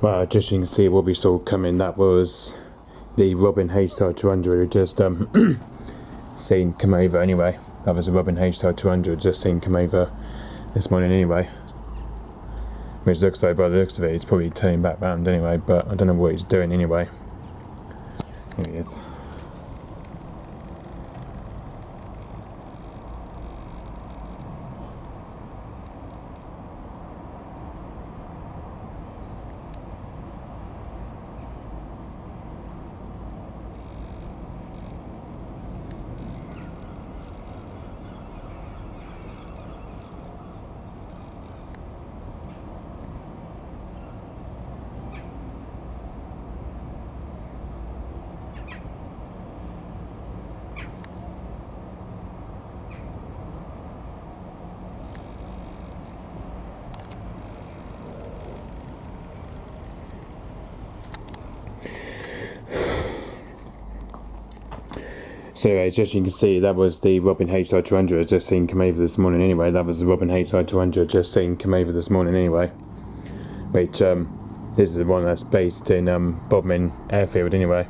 Well, just you can see what we saw coming, that was the Robin HR.200 who just seen come over anyway. That was a Robin HR.200 just seen come over this morning anyway. Which looks like, by the looks of it, he's probably turning back round anyway, but I don't know what he's doing anyway. Here he is. So anyway, just you can see, that was the Robin HR.200 just seen come over this morning anyway. That was the Robin HR.200 just seen come over this morning anyway. Which, this is the one that's based in Bodmin Airfield anyway.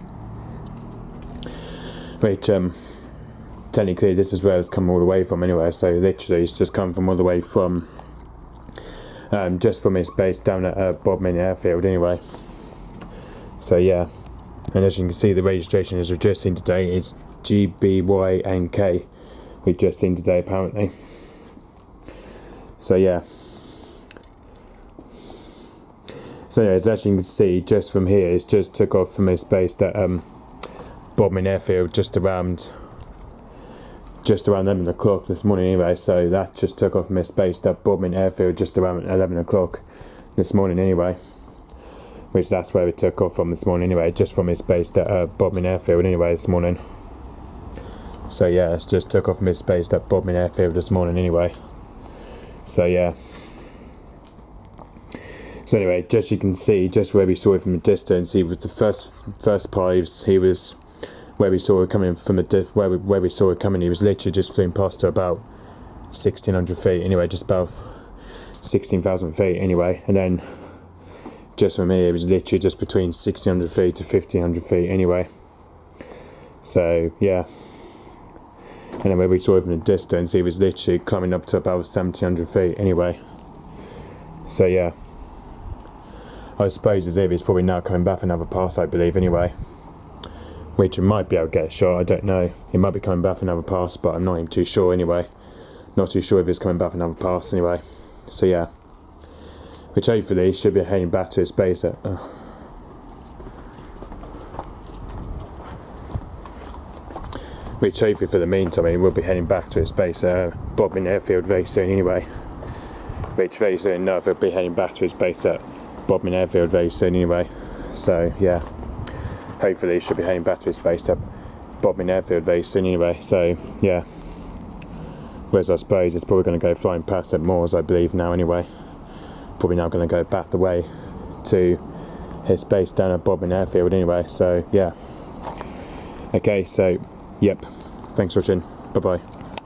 Which, technically this is where it's come all the way from anyway. So literally it's just come from all the way from, just from its base down at Bodmin Airfield anyway. So yeah, and as you can see, the registration as we've just seen today is G-BYNK. We've just seen today apparently. So yeah. So anyways, as you can see, just from here, it's just took off from its base at Bodmin Airfield just around 11 o'clock this morning anyway. So that just took off from its base at Bodmin Airfield just around 11 o'clock this morning anyway. Which that's where it took off from this morning anyway, just from its base at Bodmin Airfield anyway this morning. So yeah, it's just took off from its base at Bodmin Airfield this morning anyway. So yeah. So anyway, just you can see, just where we saw it from a distance, he was the first part. He was where we saw it coming from where we saw it coming. He was literally just flew past to about 1,600 feet anyway, just about 16,000 feet anyway, and then just from here, it was literally just between 1,600 feet to 1,500 feet anyway. So yeah. And then where we saw it from a distance, he was literally climbing up to about 1,700 feet anyway. So yeah. I suppose as if he's probably now coming back for another pass, I believe, anyway. Which he might be able to get a shot, I don't know. He might be coming back for another pass, but I'm not even too sure anyway. Not too sure if he's coming back for another pass anyway. So yeah. Which hopefully should be heading back to his base at... Which hopefully for the meantime he will be heading back to his base at Bodmin Airfield very soon anyway. Which very soon enough he'll be heading back to his base at Bodmin Airfield very soon anyway. So yeah, hopefully he should be heading back to his base at Bodmin Airfield very soon anyway. So yeah, whereas I suppose it's probably going to go flying past St Moors, I believe now anyway. Probably now going to go back the way to his base down at Bodmin Airfield anyway. So yeah, okay, so yep, thanks for watching, bye bye.